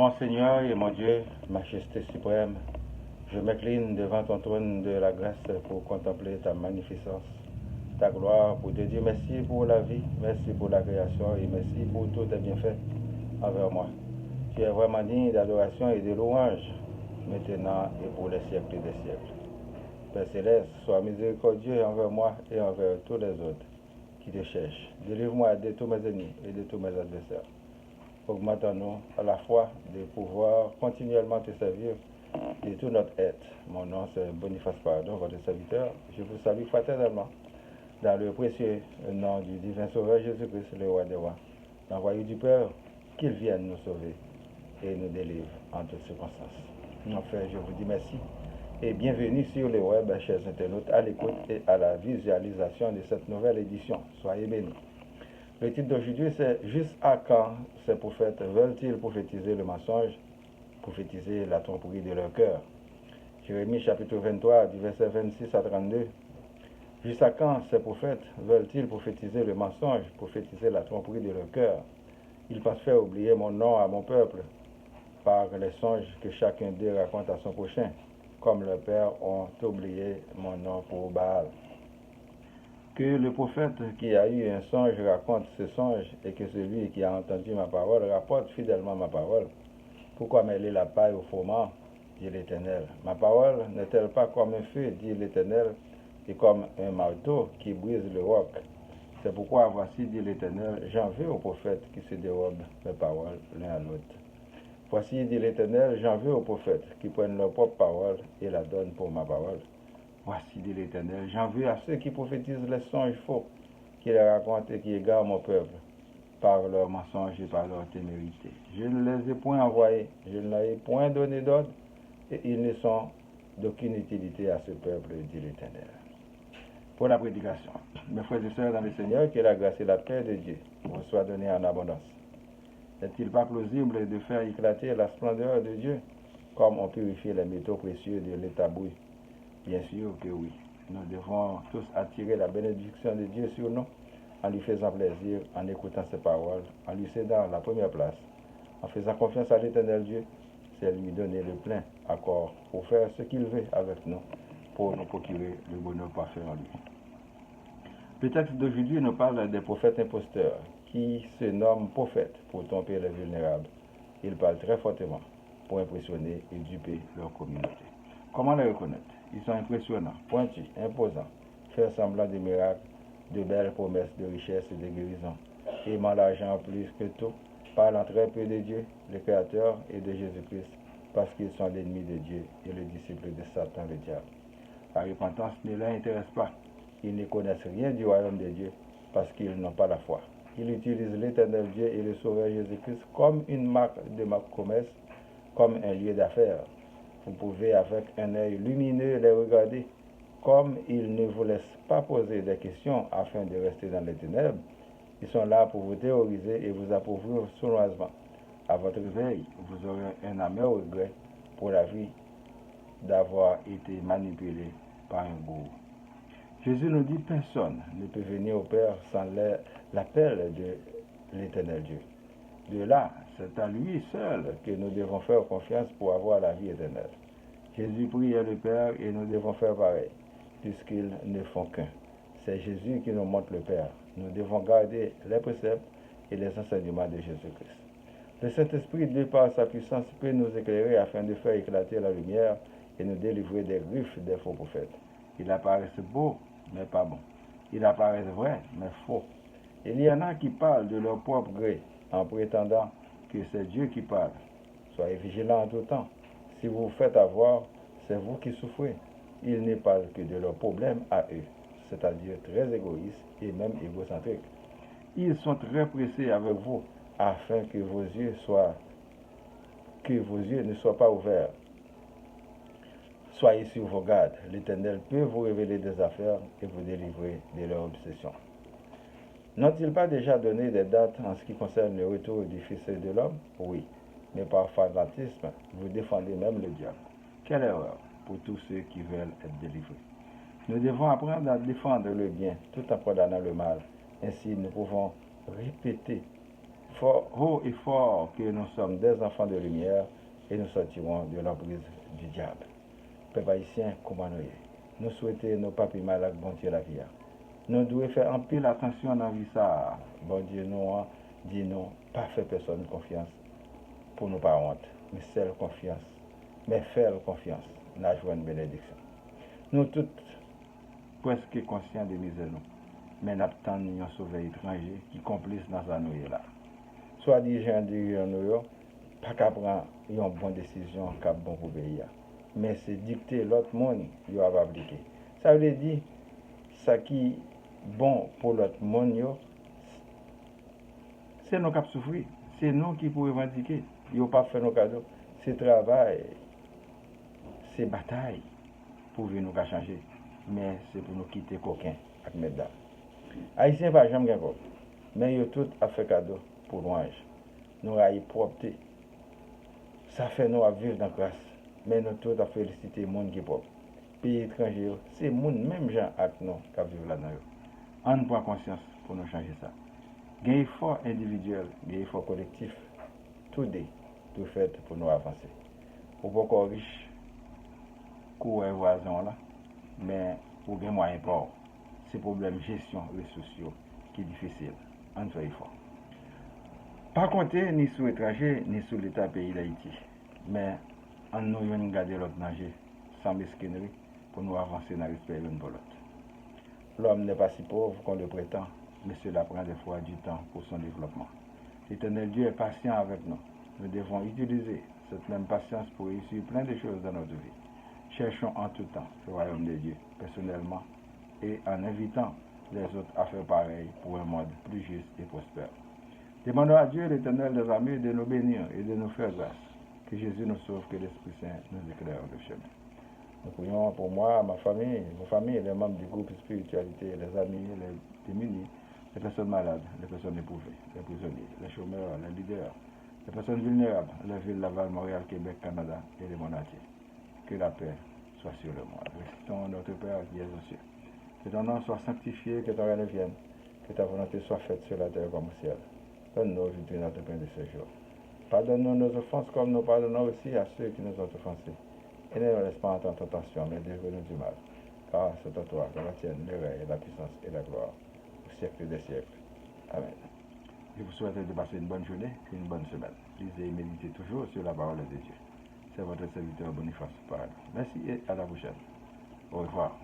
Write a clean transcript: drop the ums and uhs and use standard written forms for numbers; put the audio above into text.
Mon Seigneur et mon Dieu, Majesté suprême, je m'incline devant ton trône de la grâce pour contempler ta magnificence, ta gloire, pour te dire merci pour la vie, merci pour la création et merci pour tous tes bienfaits envers moi. Tu es vraiment digne d'adoration et de louange, maintenant et pour les siècles des siècles. Père Céleste, sois miséricordieux envers moi et envers tous les autres qui te cherchent. Délivre-moi de tous mes ennemis et de tous mes adversaires. Augmente-nous à la fois de pouvoir continuellement te servir de tout notre être. Mon nom c'est Boniface Pardon, votre serviteur. Je vous salue fraternellement dans le précieux nom du divin Sauveur Jésus-Christ, le roi des rois, l'envoyé du Père, qu'il vienne nous sauver et nous délivre en toutes circonstances. Enfin, je vous dis merci et bienvenue sur le web, chers internautes, à l'écoute et à la visualisation de cette nouvelle édition. Soyez bénis. Le titre d'aujourd'hui, c'est « Juste à quand ces prophètes veulent-ils prophétiser le mensonge, prophétiser la tromperie de leur cœur ?» Jérémie chapitre 23, du verset 26 à 32. « Jusqu'à quand ces prophètes veulent-ils prophétiser le mensonge, prophétiser la tromperie de leur cœur? Ils pensent faire oublier mon nom à mon peuple par les songes que chacun d'eux raconte à son prochain, comme leurs pères ont oublié mon nom pour Baal. » Que le prophète qui a eu un songe raconte ce songe et que celui qui a entendu ma parole rapporte fidèlement ma parole. Pourquoi mêler la paille au fourment, dit l'Éternel? Ma parole n'est-elle pas comme un feu, dit l'Éternel, et comme un marteau qui brise le roc? C'est pourquoi, voici, dit l'Éternel, j'en veux aux prophètes qui se dérobent mes paroles l'un à l'autre. Voici, dit l'Éternel, j'en veux aux prophètes qui prennent leur propre parole et la donnent pour ma parole. Voici, dit l'Éternel, j'en veux à ceux qui prophétisent les songes faux, qui les racontent et qui égarent mon peuple par leurs mensonges et par leur témérité. Je ne les ai point envoyés, je ne leur ai point donné d'ordre, et ils ne sont d'aucune utilité à ce peuple, dit l'Éternel. Pour la prédication, mes frères et sœurs dans le Seigneur, que la grâce et la paix de Dieu vous soient données en abondance. N'est-il pas plausible de faire éclater la splendeur de Dieu, comme on purifie les métaux précieux de l'état bouilli? Bien sûr que oui. Nous devons tous attirer la bénédiction de Dieu sur nous en lui faisant plaisir, en écoutant ses paroles, en lui cédant la première place, en faisant confiance à l'Éternel Dieu, c'est lui donner le plein accord pour faire ce qu'il veut avec nous, pour nous procurer le bonheur parfait en lui. Le texte d'aujourd'hui nous parle des prophètes imposteurs qui se nomment prophètes pour tromper les vulnérables. Ils parlent très fortement pour impressionner et duper leur communauté. Comment les reconnaître? Ils sont impressionnants, pointus, imposants, faire semblant de miracles, de belles promesses de richesse et de guérison, aimant l'argent plus que tout, parlant très peu de Dieu, le Créateur, et de Jésus-Christ, parce qu'ils sont l'ennemi de Dieu et le disciple de Satan, le diable. La repentance ne les intéresse pas. Ils ne connaissent rien du royaume de Dieu parce qu'ils n'ont pas la foi. Ils utilisent l'Éternel Dieu et le Sauveur Jésus-Christ comme une marque de commerce, comme un lieu d'affaires. Vous pouvez avec un œil lumineux les regarder. Comme ils ne vous laissent pas poser des questions afin de rester dans les ténèbres, ils sont là pour vous terroriser et vous appauvrir sournoisement. À votre réveil, vous aurez un amer regret pour la vie d'avoir été manipulé par un gourou. Jésus nous dit personne ne peut venir au Père sans l'appel de l'Éternel Dieu. De là, c'est à lui seul que nous devons faire confiance pour avoir la vie éternelle. Jésus priait le Père et nous devons faire pareil, puisqu'ils ne font qu'un. C'est Jésus qui nous montre le Père. Nous devons garder les préceptes et les enseignements de Jésus-Christ. Le Saint-Esprit, de par sa puissance, peut nous éclairer afin de faire éclater la lumière et nous délivrer des griffes des faux prophètes. Ils apparaissent beaux, mais pas bons. Ils apparaissent vrais, mais faux. Il y en a qui parlent de leur propre gré, en prétendant que c'est Dieu qui parle. Soyez vigilants en tout temps. Si vous vous faites avoir, c'est vous qui souffrez. Ils ne parlent que de leurs problèmes à eux, c'est-à-dire très égoïstes et même égocentriques. Ils sont très pressés avec vous afin que vos yeux ne soient pas ouverts. Soyez sur vos gardes. L'Éternel peut vous révéler des affaires et vous délivrer de leur obsession. N'ont-ils pas déjà donné des dates en ce qui concerne le retour du Fils de l'homme? Oui, mais par fanatisme, vous défendez même le diable. Quelle erreur pour tous ceux qui veulent être délivrés. Nous devons apprendre à défendre le bien tout en condamnant le mal. Ainsi, nous pouvons répéter haut et fort que nous sommes des enfants de lumière et nous sortirons de l'emprise du diable. Peuple haïtien, comment nous souhaitons nos papis malades, bon Dieu la vie. Nous devons faire un pile attention dans la vie ça. Bon Dieu nous dit non, pas faire personne confiance pour nous pas honte, mais seule confiance, mais faire confiance, nous avons une bénédiction. Nous tous presque conscients de misère nous, mais nous attendons un sauveur étranger qui complice dans sa nouille là. Soit dirigeant de nous, pas qu'à prendre une bonne décision, qu'à bon pour pays. Mais c'est dicter l'autre monde, il va appliquer. Ça veut dire, ça qui est bon pour l'autre monde, c'est nous qui souffrir. C'est nous qui pouvons revendiquer. Ils n'ont pas fait nos cadeaux. C'est travail, c'est bataille pour nous changer. Mais c'est pour nous quitter coquin avec mes dames. Haïtiens pas jamais gagner. Mais ils ont tout à fait cadeau pour nous. Nous avons propreté. Ça fait nous à vivre dans la grâce. Mais nous tous à féliciter les gens qui sont pauvres. Pays étrangers, c'est les gens, même gens avec nous, qui vivent là-dedans. On prend conscience pour nous changer ça. Il y a un effort individuel, il y a un effort collectif. Tout fait pour nous avancer. Ou pas encore riche, pour les voisins là, mais pour bien moyen pas. C'est le problème de gestion des sociaux qui est difficile. On fait effort. Pas compter ni sur l'étranger, ni sur l'État pays d'Haïti. Mais on nous vient garder l'autre nager sans mesquinerie pour nous avancer dans le respect l'un pour l'autre. L'homme n'est pas si pauvre qu'on le prétend, mais cela prend des fois du temps pour son développement. L'Éternel Dieu est patient avec nous. Nous devons utiliser cette même patience pour réussir plein de choses dans notre vie. Cherchons en tout temps le royaume de Dieu, personnellement, et en invitant les autres à faire pareil pour un monde plus juste et prospère. Demandons à Dieu, l'Éternel des armées, de nous bénir et de nous faire grâce. Que Jésus nous sauve, que l'Esprit Saint nous éclaire le chemin. Nous prions pour moi, ma famille, vos familles, les membres du groupe Spiritualité, les amis, les démunis, les personnes malades, les personnes éprouvées, les prisonniers, les chômeurs, les leaders, les personnes vulnérables, les villes Laval, Montréal, Québec, Canada et le monde entier. Que la paix soit sur le monde. Récitons notre Père qui es aux cieux. Que ton nom soit sanctifié, que ton règne vienne, que ta volonté soit faite sur la terre comme au ciel. Donne-nous aujourd'hui notre pain de ce jour. Pardonne-nous nos offenses comme nous pardonnons aussi à ceux qui nous ont offensés. Et ne nous laisse pas entrer en tentation, mais délivre-nous du mal. Car c'est à toi que la tienne, le règne, la puissance et la gloire, au siècle des siècles. Amen. Je vous souhaite de passer une bonne journée et une bonne semaine. Lisez et méditez toujours sur la parole de Dieu. C'est votre serviteur Boniface Parade. Merci et à la prochaine. Au revoir.